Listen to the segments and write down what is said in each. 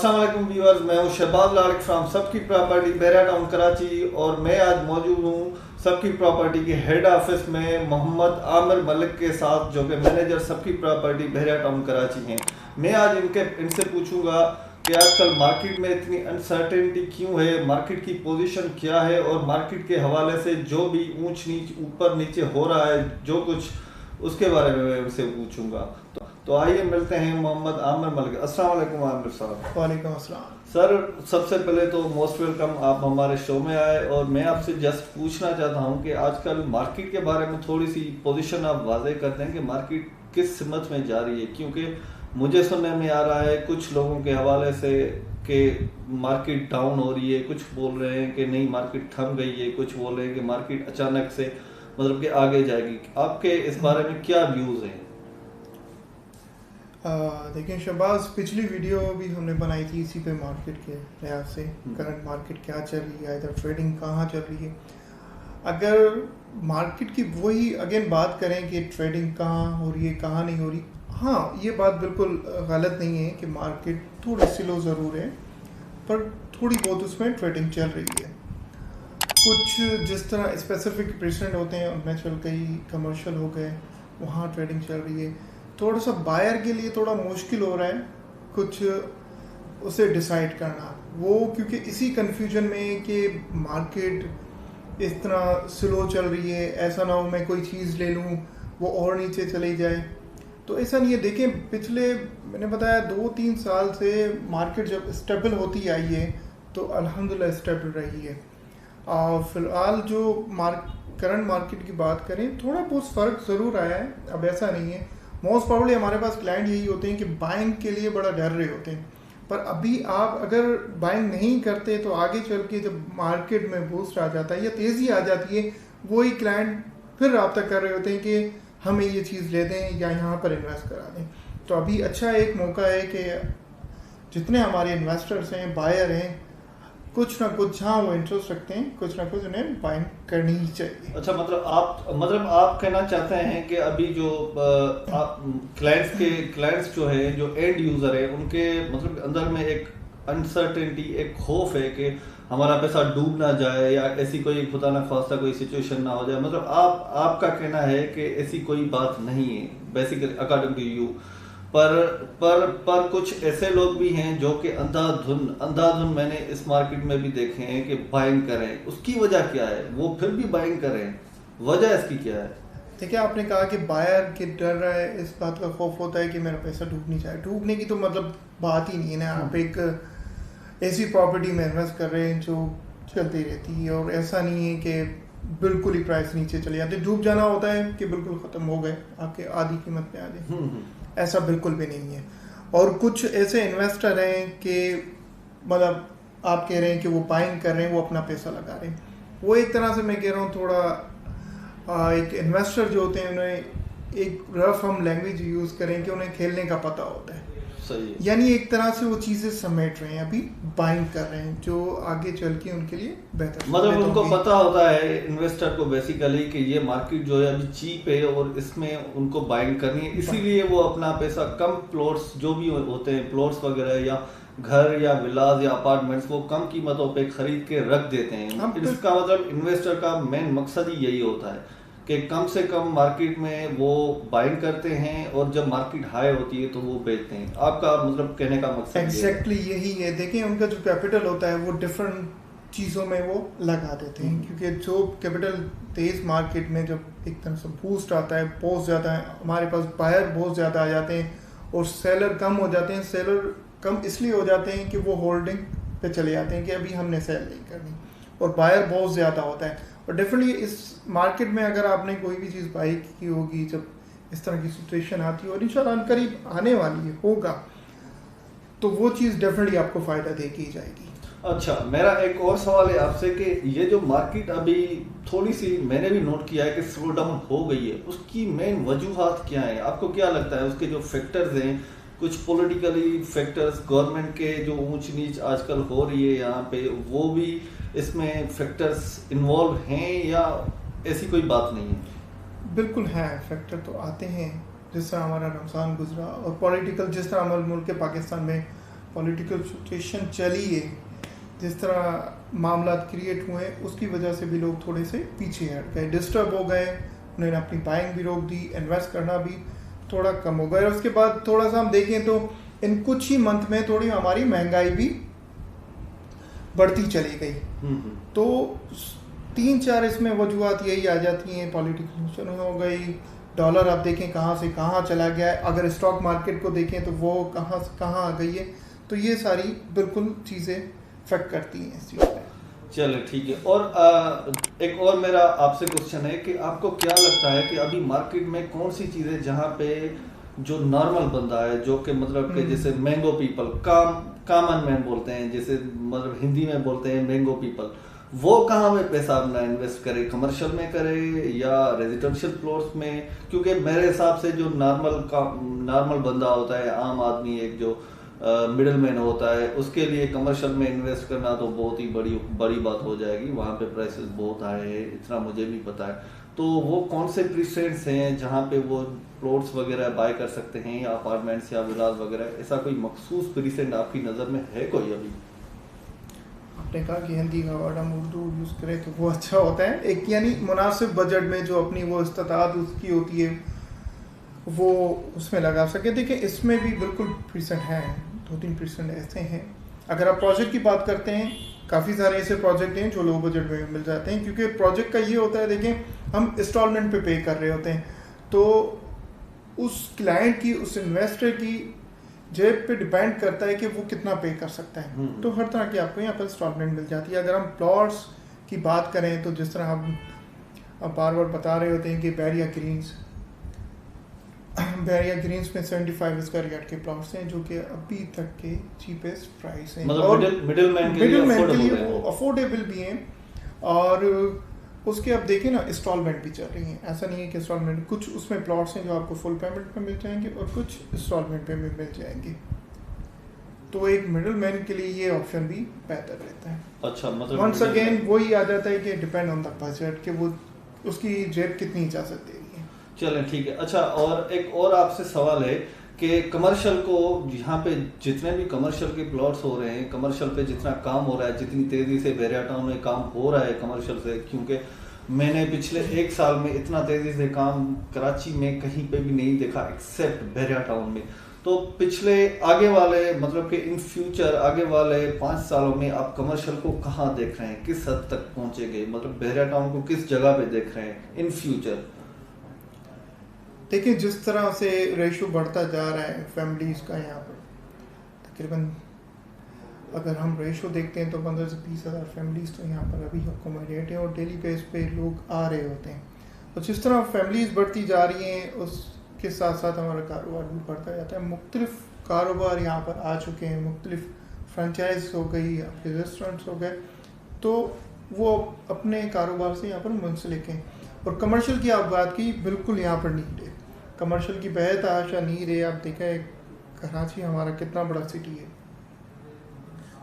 अस्सलाम वालेकुम व्यूअर्स, मैं हूं शहबाज लाड़क फ्रॉम सबकी प्रॉपर्टी बहरा टाउन कराची और मैं आज मौजूद हूं सबकी प्रॉपर्टी के हेड ऑफिस में मोहम्मद आमिर मलिक के साथ, जो कि मैनेजर सबकी प्रॉपर्टी बहरा टाउन कराची हैं। मैं आज इनसे पूछूंगा कि आजकल मार्केट में इतनी अनसर्टेनिटी क्यों है, मार्केट की पोजीशन क्या है और मार्केट के हवाले से जो भी ऊंच नीच ऊपर नीचे हो रहा है जो कुछ, उसके बारे में मैं उनसे पूछूंगा। तो आइए मिलते हैं मोहम्मद आमिर मलिक। अस्सलाम वालेकुम आमिर साहब। वालेकुम अस्सलाम सर, सबसे पहले तो मोस्ट वेलकम, आप हमारे शो में आए और मैं आपसे जस्ट पूछना चाहता हूं कि आजकल मार्केट के बारे में थोड़ी सी पोजीशन आप वाज़ेह करते हैं कि मार्केट किस सिमत में जा रही है, क्योंकि मुझे सुनने में आ रहा है कुछ लोगों के हवाले से कि मार्केट डाउन हो रही है, कुछ बोल रहे हैं कि नहीं मार्केट थम गई है, कुछ बोल रहे हैं कि मार्केट अचानक से मतलब कि आगे जाएगी। आपके इस बारे में क्या व्यूज़ हैं? देखिए शहबाज, पिछली वीडियो भी हमने बनाई थी इसी पे मार्केट के लिहाज से, करंट मार्केट क्या चल रही है, इधर ट्रेडिंग कहाँ चल रही है। अगर मार्केट की वही अगेन बात करें कि ट्रेडिंग कहाँ हो रही है कहाँ नहीं हो रही, हाँ ये बात बिल्कुल गलत नहीं है कि मार्केट थोड़ी स्लो ज़रूर है पर थोड़ी बहुत उसमें ट्रेडिंग चल रही है। कुछ जिस तरह स्पेसिफिक प्रेसिडेंट होते हैं उनमें चल गई, कमर्शियल हो गए, वहाँ ट्रेडिंग चल रही है। थोड़ा सा बायर के लिए थोड़ा मुश्किल हो रहा है कुछ उसे डिसाइड करना, वो क्योंकि इसी कंफ्यूजन में कि मार्केट इस तरह स्लो चल रही है, ऐसा ना हो मैं कोई चीज़ ले लूँ वो और नीचे चली जाए। तो ऐसा नहीं है। देखें, पिछले मैंने बताया 2-3 साल से मार्केट जब स्टेबल होती आई है तो अल्हम्दुलिल्लाह स्टेबल रही है। और फ़िलहाल जो करंट मार्केट की बात करें, थोड़ा बहुत फ़र्क ज़रूर आया है। अब ऐसा नहीं है, मोस्ट प्रॉब्ली हमारे पास क्लाइंट यही होते हैं कि बाइंग के लिए बड़ा डर रहे होते हैं, पर अभी आप अगर बाइंग नहीं करते तो आगे चल के जब मार्केट में बूस्ट आ जाता है या तेज़ी आ जाती है, वही क्लाइंट फिर रब्ता कर रहे होते हैं कि हमें ये चीज़ ले दें या यहाँ पर इन्वेस्ट करा दें। तो अभी अच्छा एक मौका है कि जितने हमारे इन्वेस्टर्स हैं, बायर हैं, कुछ ना कुछ जहाँ वो इंटरेस्ट रखते हैं कुछ ना कुछ उन्हें बाइंग करनी ही चाहिए। अच्छा, मतलब आप कहना चाहते हैं कि अभी जो क्लाइंट्स जो है, जो एंड यूजर है, उनके मतलब अंदर में एक अनसर्टेनिटी, एक खौफ है कि हमारा पैसा डूब ना जाए या ऐसी कोई खुदा ना खास्ता कोई सिचुएशन ना हो जाए। मतलब आपका कहना है कि ऐसी कोई बात नहीं है बेसिकली अकॉर्डिंग टू यू। पर कुछ ऐसे लोग भी हैं जो कि अंधाधुन मैंने इस मार्केट में भी देखे हैं कि बाइंग करें। उसकी वजह क्या है? वो फिर भी बाइंग करें, वजह इसकी क्या है? देखिए, आपने कहा कि बायर के डर रहा है, इस बात का खौफ होता है कि मेरा पैसा डूब नहीं जाए। डूबने की तो मतलब बात ही नहीं है ना। आप एक ऐसी प्रॉपर्टी में इन्वेस्ट कर रहे हैं जो चलती रहती है और ऐसा नहीं है कि बिल्कुल ही प्राइस नीचे चले जाते। डूब जाना होता है कि बिल्कुल ख़त्म हो गए, आपके आधी कीमत पे आ जाए। ऐसा बिल्कुल भी नहीं है। और कुछ ऐसे इन्वेस्टर हैं कि मतलब आप कह रहे हैं कि वो बाइंग कर रहे हैं, वो अपना पैसा लगा रहे हैं। वो एक तरह से मैं कह रहा हूँ थोड़ा एक इन्वेस्टर जो होते हैं उन्हें एक रफ हम लैंग्वेज यूज़ करें कि उन्हें खेलने का पता होता है। सही है। यानी एक तरह से वो चीज़ें समेट रहे हैं, अभी बाइंग कर रहे हैं जो आगे चल के उनके लिए बेहतर। मतलब उनको पता होता है इन्वेस्टर को बेसिकली कि ये मार्केट जो है अभी चीप है और इसमें उनको बाइंग करनी है, इसीलिए वो अपना पैसा कम प्लॉट्स जो भी होते हैं, प्लॉट्स वगैरह या घर या विलाज या अपार्टमेंट्स, वो कम कीमतों पे खरीद के रख देते हैं। इसका मतलब इन्वेस्टर का मेन मकसद ही यही होता है कि कम से कम मार्केट में वो बाइंग करते हैं और जब मार्केट हाई होती है तो वो बेचते हैं। आपका मतलब कहने का मकसद एग्जैक्टली यही है। देखिए, उनका जो कैपिटल होता है वो डिफरेंट चीज़ों में वो लगा देते हैं, क्योंकि जो कैपिटल तेज़ मार्केट में जब एक तरह से बूस्ट आता है, बहुत ज़्यादा है, हमारे पास बायर बहुत ज़्यादा आ जाते हैं और सेलर कम हो जाते हैं। सेलर कम इसलिए हो जाते हैं कि वो होल्डिंग पे चले जाते हैं कि अभी हमने सेल नहीं करनी, और बायर बहुत ज़्यादा होता है। और डेफिनेटली इस मार्केट में अगर आपने कोई भी चीज़ बाई की होगी, जब इस तरह की सिचुएशन आती है और इंशाल्लाह करीब आने वाली है होगा, तो वो चीज़ डेफिनेटली आपको फ़ायदा देगी जाएगी। अच्छा, मेरा एक और सवाल है आपसे कि ये जो मार्केट अभी थोड़ी सी मैंने भी नोट किया है कि स्लो डाउन हो गई है, उसकी मेन वजूहात क्या है? आपको क्या लगता है उसके जो फैक्टर्स हैं? कुछ पॉलिटिकली फैक्टर्स, गवर्नमेंट के जो ऊंच नीच आजकल हो रही है यहाँ पे, वो भी इसमें फैक्टर्स इन्वॉल्व हैं या ऐसी कोई बात नहीं है? बिल्कुल है, फैक्टर तो आते हैं। जिस तरह हमारा रमज़ान गुजरा और पॉलिटिकल, जिस तरह हमारे मुल्क के पाकिस्तान में पॉलिटिकल सिचुएशन चली है, जिस तरह मामला क्रिएट हुए हैं, उसकी वजह से भी लोग थोड़े से पीछे हट गए, डिस्टर्ब हो गए, उन्होंने अपनी बाइंग भी रोक दी, इन्वेस्ट करना भी थोड़ा कम हो गया। और उसके बाद थोड़ा सा हम देखें तो इन कुछ ही मंथ में थोड़ी हमारी महंगाई भी बढ़ती चली गई। तो 3-4 इसमें वजूहत यही आ जाती हैं, पॉलिटिकल हो गई, डॉलर आप देखें कहाँ से कहाँ चला गया है, अगर स्टॉक मार्केट को देखें तो वो कहाँ से कहाँ आ गई है। तो ये सारी बिल्कुल चीज़ें इफेक्ट करती हैं इस चीज़ में। चलो ठीक है। और एक और मेरा आपसे क्वेश्चन है कि आपको क्या लगता है कि अभी मार्केट में कौन सी चीज़ें जहाँ पे जो नॉर्मल बंदा है, जो कि मतलब कि जैसे मैंगो पीपल, कॉमन मैन बोलते हैं, जैसे मतलब हिंदी में बोलते हैं मैंगो पीपल, वो कहाँ में पैसा अपना इन्वेस्ट करे, कमर्शियल में करे या रेजिडेंशियल प्लॉट्स में? क्योंकि मेरे हिसाब से जो नॉर्मल बंदा होता है, आम आदमी, एक जो मिडिल मैन होता है, उसके लिए कमर्शियल में इन्वेस्ट करना तो बहुत ही बड़ी बात हो जाएगी। वहाँ पे प्राइसेस बहुत हाई है, इतना मुझे भी पता है। तो वो कौन से प्रीसेंट्स हैं जहाँ पे वो प्लॉट्स वगैरह बाय कर सकते हैं, या अपार्टमेंट्स या विलास वगैरह? ऐसा कोई मखसूस प्रीसेंट आपकी नज़र में है कोई अभी? आपने कहा कि हिंदी का वर्ड हम उर्दू यूज़ करें तो वो अच्छा होता है। एक यानी मुनासिब बजट में जो अपनी वो इस्तात उसकी होती है वो उसमें लगा सके। देखिए इसमें भी बिल्कुल परसेंट है, 2-3% ऐसे हैं। अगर आप प्रोजेक्ट की बात करते हैं, काफ़ी सारे ऐसे प्रोजेक्ट हैं जो लो बजट में मिल जाते हैं, क्योंकि प्रोजेक्ट का ये होता है, देखें हम इंस्टॉलमेंट पे कर रहे होते हैं, तो उस क्लाइंट की, उस इन्वेस्टर की जेब पे डिपेंड करता है कि वो कितना पे कर सकता है। तो हर तरह की आपको यहाँ पर इंस्टॉलमेंट मिल जाती है। अगर हम प्लॉट्स की बात करें तो जिस तरह हम अब बार बार बता रहे होते हैं कि बैरिया ग्रीन्स में 75 स्क्वायर यार्ड के प्लॉट्स हैं, जो कि अभी तक के चीपेस्ट प्राइस हैं, मतलब मिडिल मैन के लिए वो अफोर्डेबल भी हैं। और उसके अब देखें ना, इंस्टॉलमेंट भी चल रही हैं। ऐसा नहीं है कि इंस्टॉलमेंट, कुछ उसमें प्लॉट्स हैं जो आपको फुल पेमेंट पे मिल जाएंगे और कुछ इंस्टॉलमेंट पे भी मिल जाएंगे। तो एक मिडिल मैन के लिए ये ऑप्शन भी बेहतर रहता है। अच्छा, मतलब वंस अगेन वही आ जाता है कि डिपेंड ऑन द बजट, कि वो उसकी जेब कितनी जा सकती है। चलें ठीक है। अच्छा, और एक और आपसे सवाल है कि कमर्शियल को, यहाँ पे जितने भी कमर्शियल के प्लॉट्स हो रहे हैं, कमर्शियल पे जितना काम हो रहा है, जितनी तेज़ी से बैरिया टाउन में काम हो रहा है कमर्शियल से, क्योंकि मैंने पिछले 1 साल में इतना तेज़ी से काम कराची में कहीं पे भी नहीं देखा एक्सेप्ट बैरिया टाउन में। तो पिछले आगे वाले मतलब कि इन फ्यूचर आगे वाले 5 सालों में आप कमर्शियल को कहाँ देख रहे हैं, किस हद तक पहुँचेंगे, मतलब बैरिया टाउन को किस जगह पे देख रहे हैं इन फ्यूचर? देखिए जिस तरह से रेशो बढ़ता जा रहा है फैमिलीज़ का, यहाँ पर तकरीबन अगर हम रेशो देखते हैं तो 15 से 20 हज़ार फैमिलीज़ तो यहाँ पर अभी अकोमोडेट हैं और डेली बेस पे लोग आ रहे होते हैं। और जिस तरह फैमिलीज़ बढ़ती जा रही हैं उसके साथ साथ हमारा कारोबार भी बढ़ता जाता है। मुख्तलिफ कारोबार यहाँ पर आ चुके हैं, मुख्तलिफ फ्रेंचाइज हो गई, आपके रेस्टोरेंट्स हो गए, तो वो अपने कारोबार से यहाँ पर मुंसलिक हैं। और कमर्शियल की आप बात की, बिल्कुल यहाँ पर नीड है, कमर्शियल की बेहद आशा नीड है। आप देखा है कराची हमारा कितना बड़ा सिटी है,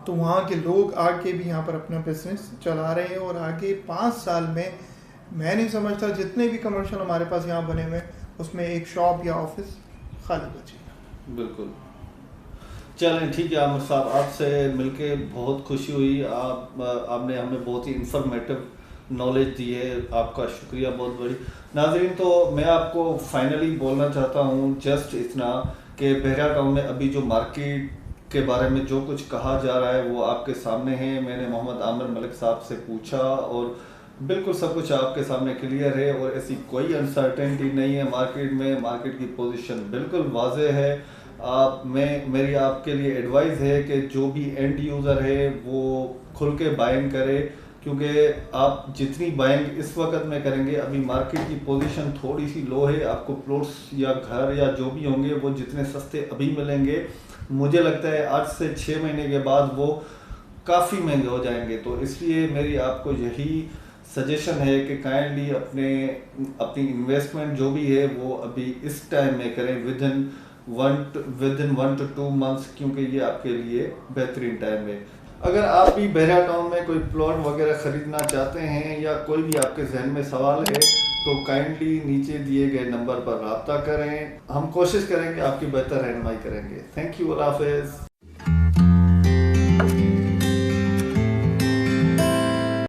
तो वहाँ के लोग आके भी यहाँ पर अपना बिजनेस चला रहे हैं। और आगे 5 साल में मैं नहीं समझता जितने भी कमर्शियल हमारे पास यहाँ बने हुए उसमें एक शॉप या ऑफिस खाली बचेगा। बिल्कुल। चलें ठीक है आमिर साहब, आपसे मिलके बहुत खुशी हुई। आपने हमें बहुत ही इंफॉर्मेटिव नॉलेज दी है, आपका शुक्रिया बहुत बड़ी। नाज़रीन, तो मैं आपको फाइनली बोलना चाहता हूँ जस्ट इतना कि बैरिया टाउन में अभी जो मार्केट के बारे में जो कुछ कहा जा रहा है वो आपके सामने है। मैंने मोहम्मद आमिर मलिक साहब से पूछा और बिल्कुल सब कुछ आपके सामने क्लियर है और ऐसी कोई अनसर्टेनिटी नहीं है मार्केट में। मार्केट की पोजीशन बिल्कुल वाज़ेह है। मेरी आपके लिए एडवाइस है कि जो भी एंड यूज़र है वो खुल के बाइंग करे, क्योंकि आप जितनी बाइंग इस वक्त में करेंगे, अभी मार्केट की पोजीशन थोड़ी सी लो है, आपको प्लॉट्स या घर या जो भी होंगे वो जितने सस्ते अभी मिलेंगे, मुझे लगता है 8 से 6 महीने के बाद वो काफ़ी महंगे हो जाएंगे। तो इसलिए मेरी आपको यही सजेशन है कि काइंडली अपनी इन्वेस्टमेंट जो भी है वो अभी इस टाइम में करें, विद इन 1 to 2 मंथ्स, क्योंकि ये आपके लिए बेहतरीन टाइम है। अगर आप भी बैरिया टाउन में कोई प्लॉट वगैरह ख़रीदना चाहते हैं या कोई भी आपके जहन में सवाल है तो काइंडली नीचे दिए गए नंबर पर रब्ता करें। हम कोशिश करेंगे आपकी बेहतर रहनुमाई करेंगे। थैंक यू, अल्लाह हाफ़िज़।